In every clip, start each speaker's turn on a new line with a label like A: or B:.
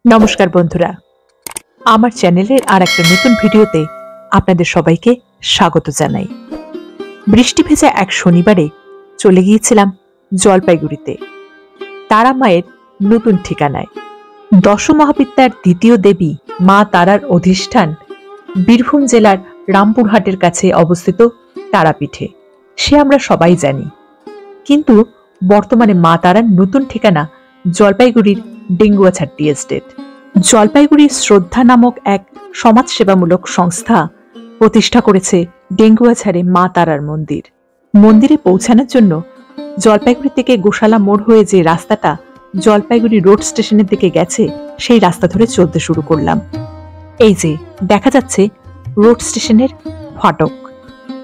A: নমস্কার বন্ধুরা, আমার চ্যানেলের আর একটা নতুন ভিডিওতে আপনাদের সবাইকে স্বাগত জানাই। বৃষ্টি ভেজা এক শনিবারে চলে গিয়েছিলাম জলপাইগুড়িতে, তারা মায়ের নতুন ঠিকানায়। দশমহাবিদ্যার দ্বিতীয় দেবী মা তারার অধিষ্ঠান বীরভূম জেলার রামপুরহাটের কাছে অবস্থিত তারাপীঠে, সে আমরা সবাই জানি। কিন্তু বর্তমানে মা তারার নতুন ঠিকানা জলপাইগুড়ির ডেঙ্গুয়াছাড় টি এস্টেট। জলপাইগুড়ির শ্রদ্ধা নামক এক সমাজসেবামূলক সংস্থা প্রতিষ্ঠা করেছে ডেঙ্গুয়াছাড়ে মা তারার মন্দির। মন্দিরে পৌঁছানোর জন্য জলপাইগুড়ি থেকে গোশালা মোড় হয়ে যে রাস্তাটা জলপাইগুড়ি রোড স্টেশনের দিকে গেছে, সেই রাস্তা ধরে চলতে শুরু করলাম। এই যে দেখা যাচ্ছে রোড স্টেশনের ফাটক,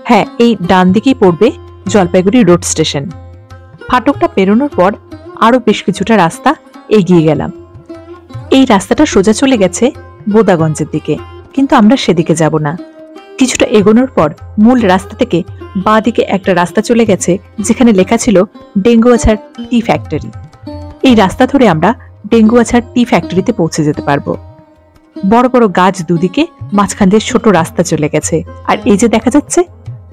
A: হ্যাঁ, এই ডান দিকেই পড়বে জলপাইগুড়ি রোড স্টেশন। ফাটকটা পেরোনোর পর আরো বেশ কিছুটা রাস্তা এগিয়ে গেলাম। এই রাস্তাটা সোজা চলে গেছে বোদাগঞ্জের দিকে, কিন্তু আমরা সেদিকে যাব না। কিছুটা এগোনোর পর মূল রাস্তা থেকে বাঁ দিকে একটা রাস্তা চলে গেছে, যেখানে লেখা ছিল ডেঙ্গুয়াছাড় টি ফ্যাক্টরি। এই রাস্তা ধরে আমরা ডেঙ্গুয়াছাড় টি ফ্যাক্টরিতে পৌঁছে যেতে পারবো। বড় বড় গাছ দুদিকে, মাঝখান দিয়ে ছোট রাস্তা চলে গেছে। আর এই যে দেখা যাচ্ছে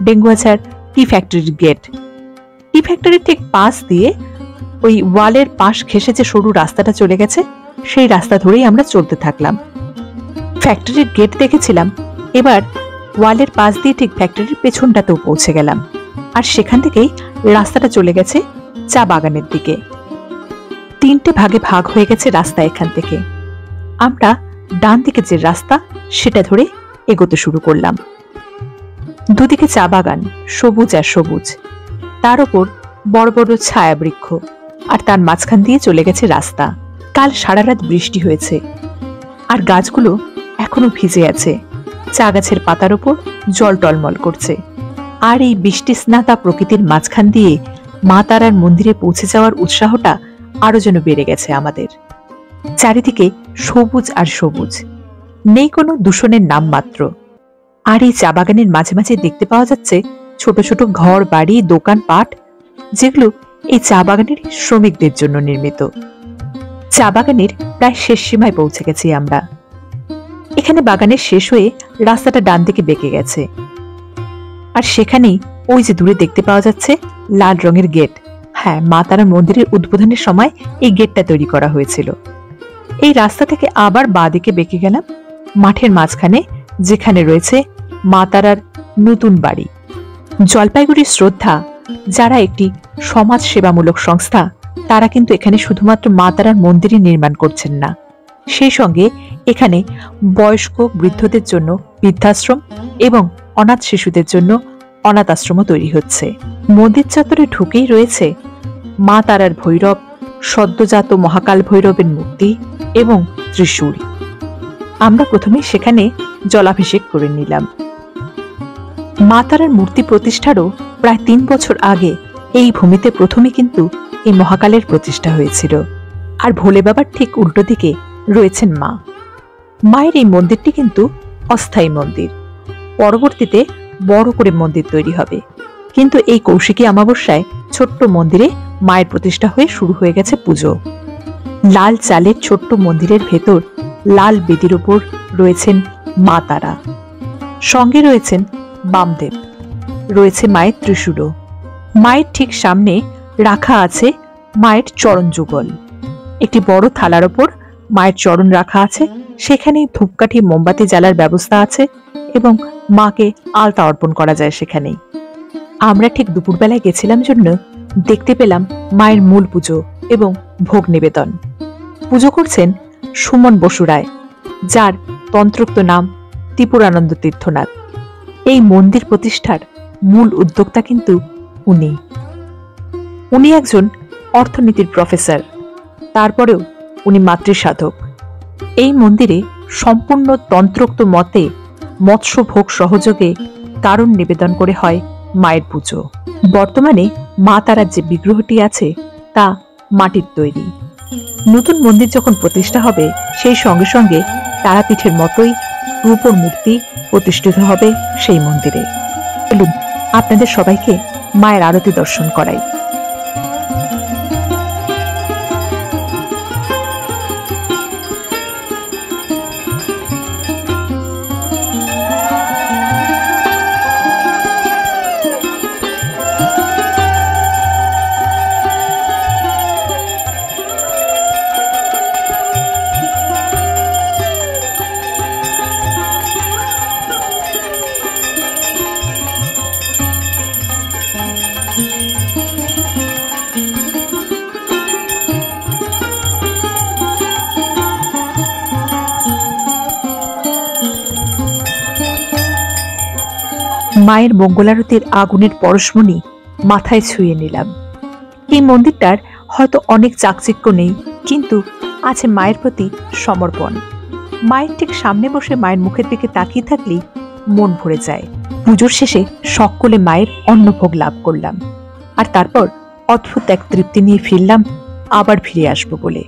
A: ডেঙ্গুয়াছাড় টি ফ্যাক্টরির গেট। টি ফ্যাক্টরির ঠিক পাশ দিয়ে ওই ওয়ালের পাশ ঘেঁষে যে সরু রাস্তাটা চলে গেছে, সেই রাস্তা ধরেই আমরা চলতে থাকলাম। ফ্যাক্টরির গেট দেখেছিলাম, এবার ওয়ালের পাশ দিয়ে ঠিক ফ্যাক্টরির পেছনটাতেও পৌঁছে গেলাম। আর সেখান থেকেই রাস্তাটা চলে গেছে চা বাগানের দিকে। তিনটে ভাগে ভাগ হয়ে গেছে রাস্তা। এখান থেকে আমরা ডান দিকে যে রাস্তা, সেটা ধরে এগোতে শুরু করলাম। দুদিকে চা বাগান, সবুজ আর সবুজ, তার উপর বড় বড় ছায়া বৃক্ষ, আর তার মাঝখান দিয়ে চলে গেছে রাস্তা। কাল সারা রাত বৃষ্টি হয়েছে, আর গাছগুলো এখনো ভিজে আছে। চা গাছের পাতার উপর জল টলমল করছে। আর এই বৃষ্টি স্নাতা প্রকৃতির মাঝখান দিয়ে মা তারার মন্দিরে পৌঁছে যাওয়ার উৎসাহটা আরো যেন বেড়ে গেছে আমাদের। চারিদিকে সবুজ আর সবুজ, নেই কোনো দূষণের নাম মাত্র। আর এই চা বাগানের মাঝে মাঝে দেখতে পাওয়া যাচ্ছে ছোট ছোট ঘর বাড়ি, দোকান পাট, যেগুলো এই চা বাগানের শ্রমিকদের জন্য নির্মিত। চা বাগানের প্রায় শেষ সীমায় পৌঁছে গেছি আমরা। এখানে বাগানের শেষ হয়ে রাস্তাটা ডান দিকে বেঁকে গেছে, আর সেখানেই ওই যে দূরে দেখতে পাওয়া যাচ্ছে লাল রঙের গেট। হ্যাঁ, মা তারা মন্দিরের উদ্বোধনের সময় এই গেটটা তৈরি করা হয়েছিল। এই রাস্তা থেকে আবার বাঁ দিকে বেঁকে গেলাম মাঠের মাঝখানে, যেখানে রয়েছে মা তারার নতুন বাড়ি। জলপাইগুড়ির শ্রদ্ধা, যারা একটি সমাজ সেবামূলক সংস্থা, তারা কিন্তু এখানে শুধুমাত্র মা তারার মন্দিরই নির্মাণ করছেন না, সেই সঙ্গে এখানে বয়স্ক বৃদ্ধদের জন্য বৃদ্ধাশ্রম এবং অনাথ শিশুদের জন্য অনাথ আশ্রমও তৈরি হচ্ছে। মন্দির চত্বরে ঢুকেই রয়েছে মা তারার ভৈরব, সদ্যজাত মহাকাল ভৈরবের মূর্তি এবং ত্রিশূল। আমরা প্রথমে সেখানে জলাভিষেক করে নিলাম। মা তারার মূর্তি প্রতিষ্ঠারও প্রায় 3 বছর আগে এই ভূমিতে প্রথমে কিন্তু এই মহাকালের প্রতিষ্ঠা হয়েছিল। আর ভোলে বাবার ঠিক উল্টো দিকে রয়েছেন মা। মায়ের এই মন্দিরটি কিন্তু অস্থায়ী মন্দির, পরবর্তীতে বড় করে মন্দির তৈরি হবে। কিন্তু এই কৌশিকী অমাবস্যায় ছোট্ট মন্দিরে মায়ের প্রতিষ্ঠা হয়ে শুরু হয়ে গেছে পুজো। লাল চালের ছোট্ট মন্দিরের ভেতর লাল বেদির উপর রয়েছেন মা তারা, সঙ্গে রয়েছেন বামদেব, রয়েছে মায়ের ত্রিশূলও। মায়ের ঠিক সামনে রাখা আছে মায়ের চরণ যুগল। একটি বড় থালার ওপর মায়ের চরণ রাখা আছে, সেখানে ধূপকাঠি মোমবাতি জ্বালার ব্যবস্থা আছে এবং মাকে আলতা অর্পণ করা যায় সেখানেই। আমরা ঠিক দুপুরবেলায় গেছিলাম জন্য দেখতে পেলাম মায়ের মূল পুজো এবং ভোগ নিবেদন। পুজো করছেন সুমন বসু রায়, যার তন্ত্রোক্ত নাম ত্রিপুরানন্দ তীর্থনাথ। এই মন্দির প্রতিষ্ঠার মূল উদ্যোক্তা কিন্তু উনি একজন অর্থনীতির প্রফেসর, তারপরেও উনি মাতৃসাধক। এই মন্দিরে সম্পূর্ণ তন্ত্রোক্ত মতে মৎস্য ভোগ সহযোগে কারণ নিবেদন করে হয় মায়ের পুজো। বর্তমানে মা তারার যে বিগ্রহটি আছে তা মাটির তৈরি। নতুন মন্দির যখন প্রতিষ্ঠা হবে, সেই সঙ্গে সঙ্গে তারাপীঠের মতোই রূপোর মূর্তি প্রতিষ্ঠিত হবে সেই মন্দিরে। চলুন আপনাদের সবাইকে মায়ের আরতি দর্শন করাই। মায়ের মঙ্গলারতির আগুনের পরশমণি মাথায় ছুঁয়ে নিলাম। এই মন্দিরটার হয়তো অনেক চাকচিক্য নেই, কিন্তু আছে মায়ের প্রতি সমর্পণ। মায়ের ঠিক সামনে বসে মায়ের মুখের দিকে তাকিয়ে থাকলেই মন ভরে যায়। পুজোর শেষে সকলে মায়ের অন্নভোগ লাভ করলাম, আর তারপর অদ্ভুত এক তৃপ্তি নিয়ে ফিরলাম আবার ফিরে আসবো বলে।